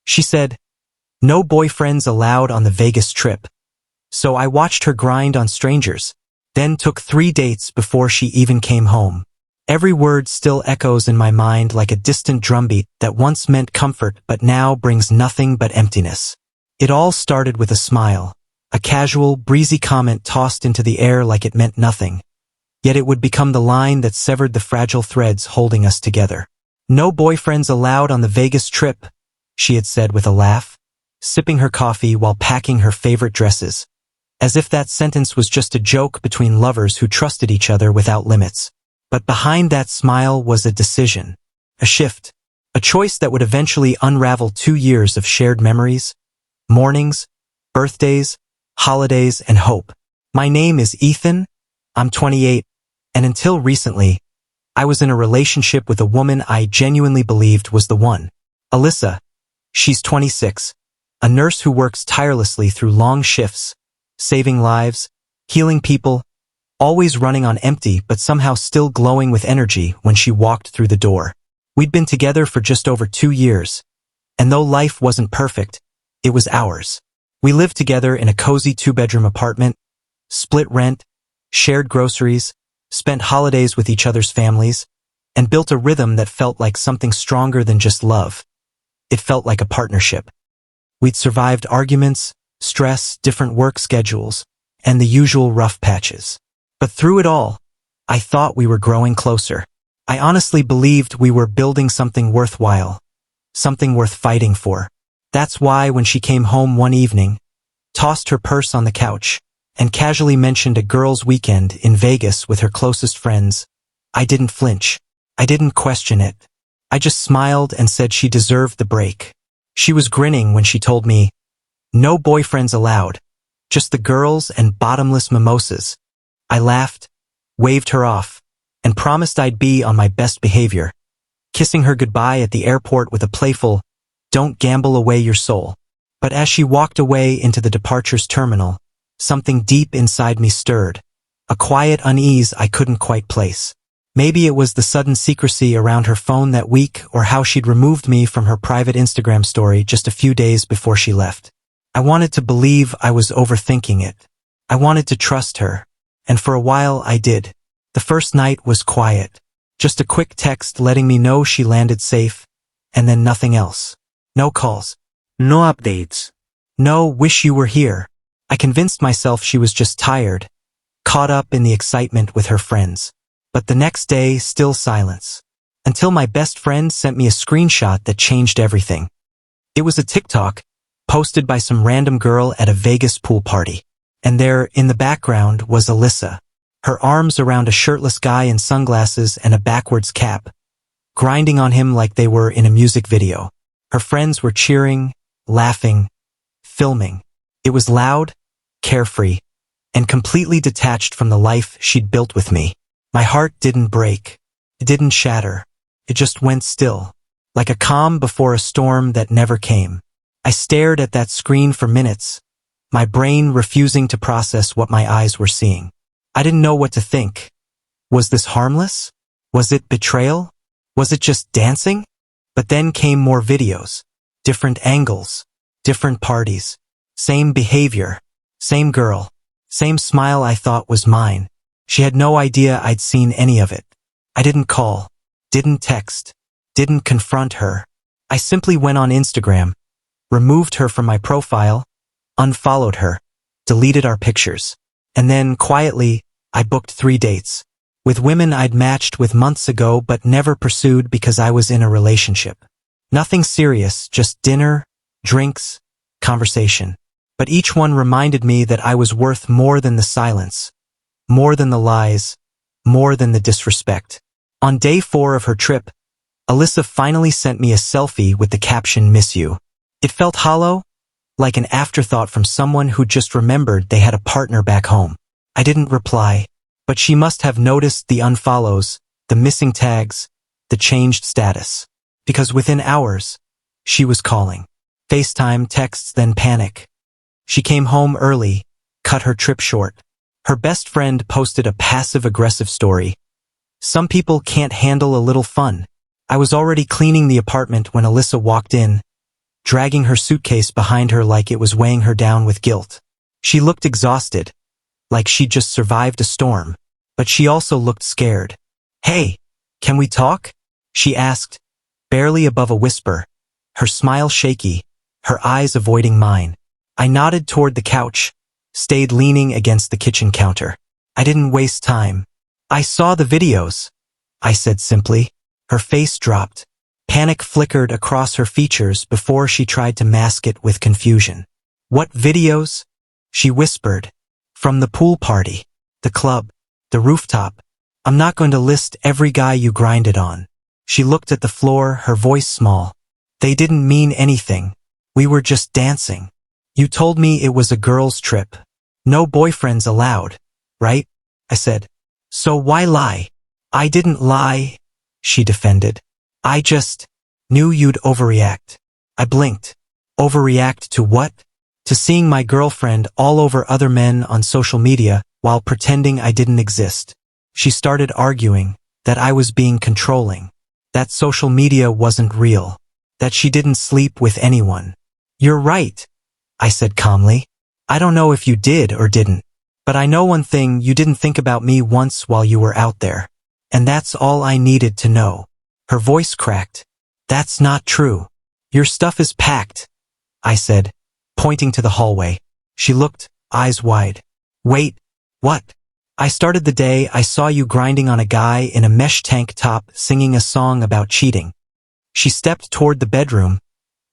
She said, "No boyfriends allowed on the Vegas trip." So I watched her grind on strangers, then took 3 dates before she even came home. Every word still echoes in my mind like a distant drumbeat that once meant comfort but now brings nothing but emptiness. It all started with a smile, a casual, breezy comment tossed into the air like it meant nothing. Yet it would become the line that severed the fragile threads holding us together. "No boyfriends allowed on the Vegas trip," she had said with a laugh, sipping her coffee while packing her favorite dresses, as if that sentence was just a joke between lovers who trusted each other without limits. But behind that smile was a decision, a shift, a choice that would eventually unravel 2 years of shared memories, mornings, birthdays, holidays, and hope. My name is Ethan, I'm 28, and until recently, I was in a relationship with a woman I genuinely believed was the one. Alyssa, she's 26, a nurse who works tirelessly through long shifts, saving lives, healing people, always running on empty but somehow still glowing with energy when she walked through the door. We'd been together for just over 2 years, and though life wasn't perfect, it was ours. We lived together in a cozy 2-bedroom apartment, split rent, shared groceries, spent holidays with each other's families, and built a rhythm that felt like something stronger than just love. It felt like a partnership. We'd survived arguments, stress, different work schedules, and the usual rough patches. But through it all, I thought we were growing closer. I honestly believed we were building something worthwhile, something worth fighting for. That's why when she came home one evening, tossed her purse on the couch, and casually mentioned a girls' weekend in Vegas with her closest friends, I didn't flinch. I didn't question it. I just smiled and said she deserved the break. She was grinning when she told me, "No boyfriends allowed, just the girls and bottomless mimosas." I laughed, waved her off, and promised I'd be on my best behavior, kissing her goodbye at the airport with a playful, "Don't gamble away your soul." But as she walked away into the departures terminal, something deep inside me stirred, a quiet unease I couldn't quite place. Maybe it was the sudden secrecy around her phone that week or how she'd removed me from her private Instagram story just a few days before she left. I wanted to believe I was overthinking it. I wanted to trust her, and for a while I did. The first night was quiet, just a quick text letting me know she landed safe, and then nothing else. No calls. No updates. No "wish you were here." I convinced myself she was just tired, caught up in the excitement with her friends. But the next day, still silence. Until my best friend sent me a screenshot that changed everything. It was a TikTok, posted by some random girl at a Vegas pool party. And there, in the background, was Alyssa, her arms around a shirtless guy in sunglasses and a backwards cap, grinding on him like they were in a music video. Her friends were cheering, laughing, filming. It was loud, carefree, and completely detached from the life she'd built with me. My heart didn't break. It didn't shatter. It just went still, like a calm before a storm that never came. I stared at that screen for minutes, my brain refusing to process what my eyes were seeing. I didn't know what to think. Was this harmless? Was it betrayal? Was it just dancing? But then came more videos, different angles, different parties, same behavior, same girl, same smile I thought was mine. She had no idea I'd seen any of it. I didn't call, didn't text, didn't confront her. I simply went on Instagram, removed her from my profile, unfollowed her, deleted our pictures. And then, quietly, I booked 3 dates. With women I'd matched with months ago but never pursued because I was in a relationship. Nothing serious, just dinner, drinks, conversation. But each one reminded me that I was worth more than the silence, more than the lies, more than the disrespect. On day 4 of her trip, Alyssa finally sent me a selfie with the caption, "Miss you." It felt hollow, like an afterthought from someone who just remembered they had a partner back home. I didn't reply, but she must have noticed the unfollows, the missing tags, the changed status. Because within hours, she was calling. FaceTime, texts, then panic. She came home early, cut her trip short. Her best friend posted a passive-aggressive story. "Some people can't handle a little fun." I was already cleaning the apartment when Alyssa walked in, dragging her suitcase behind her like it was weighing her down with guilt. She looked exhausted, like she'd just survived a storm, but she also looked scared. "Hey, can we talk?" she asked, barely above a whisper, her smile shaky, her eyes avoiding mine. I nodded toward the couch, stayed leaning against the kitchen counter. I didn't waste time. "I saw the videos," I said simply. Her face dropped. Panic flickered across her features before she tried to mask it with confusion. "What videos?" she whispered. "From the pool party, the club, the rooftop. I'm not going to list every guy you grinded on." She looked at the floor, her voice small. "They didn't mean anything. We were just dancing. You told me it was a girls' trip. No boyfriends allowed, right?" I said. "So why lie?" "I didn't lie," she defended. "I just knew you'd overreact." I blinked. Overreact to what? To seeing my girlfriend all over other men on social media while pretending I didn't exist. She started arguing that I was being controlling, that social media wasn't real, that she didn't sleep with anyone. "You're right," I said calmly. "I don't know if you did or didn't, but I know one thing: you didn't think about me once while you were out there. And that's all I needed to know." Her voice cracked. "That's not true. Your stuff is packed," I said, pointing to the hallway. She looked, eyes wide. "Wait, what?" "I started the day I saw you grinding on a guy in a mesh tank top singing a song about cheating." She stepped toward the bedroom,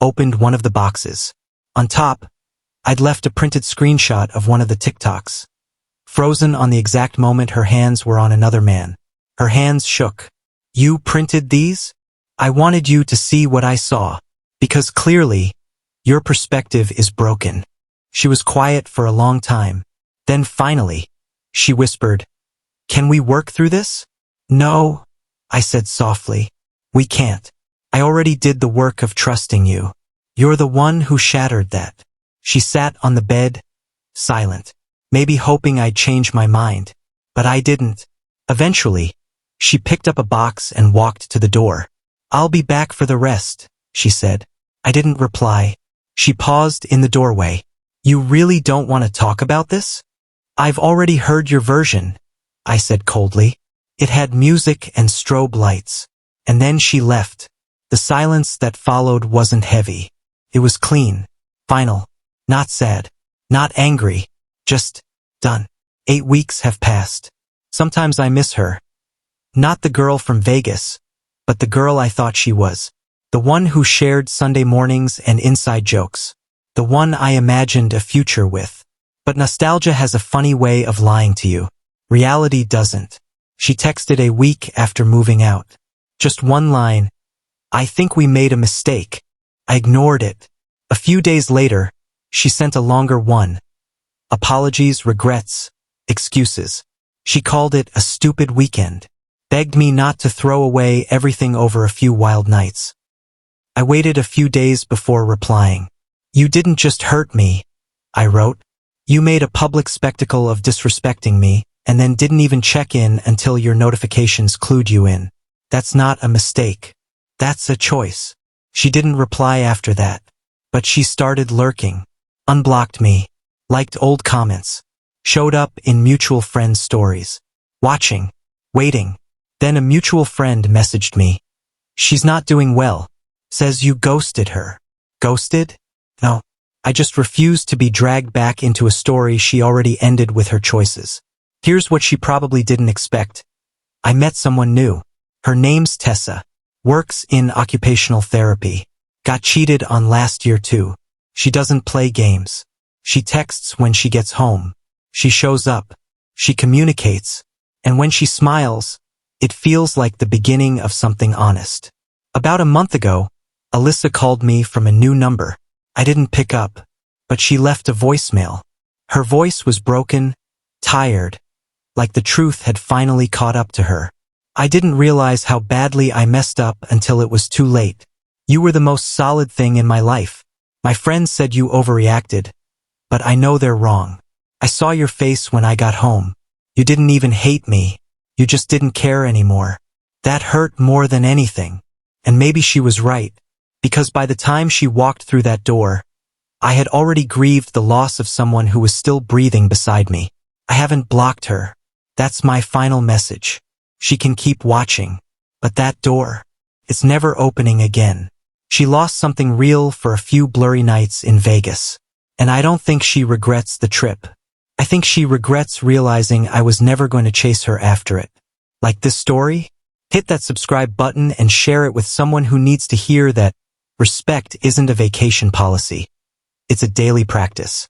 opened one of the boxes. On top, I'd left a printed screenshot of one of the TikToks. Frozen on the exact moment her hands were on another man. Her hands shook. "You printed these? I wanted you to see what I saw, because clearly, your perspective is broken." She was quiet for a long time. Then finally, she whispered, "Can we work through this?" "No," I said softly. "We can't. I already did the work of trusting you. You're the one who shattered that." She sat on the bed, silent, maybe hoping I'd change my mind. But I didn't. Eventually, she picked up a box and walked to the door. "I'll be back for the rest," she said. I didn't reply. She paused in the doorway. "You really don't want to talk about this?" "I've already heard your version," I said coldly. It had music and strobe lights. And then she left. The silence that followed wasn't heavy. It was clean, final, not sad, not angry, just done. 8 weeks have passed. Sometimes I miss her. Not the girl from Vegas, but the girl I thought she was. The one who shared Sunday mornings and inside jokes. The one I imagined a future with. But nostalgia has a funny way of lying to you. Reality doesn't. She texted a week after moving out. Just one line: "I think we made a mistake." I ignored it. A few days later, she sent a longer one. Apologies, regrets, excuses. She called it a stupid weekend. Begged me not to throw away everything over a few wild nights. I waited a few days before replying. "You didn't just hurt me," I wrote. "You made a public spectacle of disrespecting me, and then didn't even check in until your notifications clued you in. That's not a mistake. That's a choice." She didn't reply after that, but she started lurking. Unblocked me, liked old comments, showed up in mutual friends' stories. Watching, waiting. Then a mutual friend messaged me. "She's not doing well. Says you ghosted her." Ghosted? No. I just refused to be dragged back into a story she already ended with her choices. Here's what she probably didn't expect. I met someone new. Her name's Tessa. Works in occupational therapy. Got cheated on last year too. She doesn't play games. She texts when she gets home. She shows up. She communicates. And when she smiles, it feels like the beginning of something honest. About a month ago, Alyssa called me from a new number. I didn't pick up, but she left a voicemail. Her voice was broken, tired, like the truth had finally caught up to her. I didn't realize how badly I messed up until it was too late. "You were the most solid thing in my life. My friends said you overreacted, but I know they're wrong. I saw your face when I got home. You didn't even hate me. You just didn't care anymore. That hurt more than anything." And maybe she was right. Because by the time she walked through that door, I had already grieved the loss of someone who was still breathing beside me. I haven't blocked her. That's my final message. She can keep watching. But that door, it's never opening again. She lost something real for a few blurry nights in Vegas. And I don't think she regrets the trip. I think she regrets realizing I was never going to chase her after it. Like this story? Hit that subscribe button and share it with someone who needs to hear that respect isn't a vacation policy. It's a daily practice.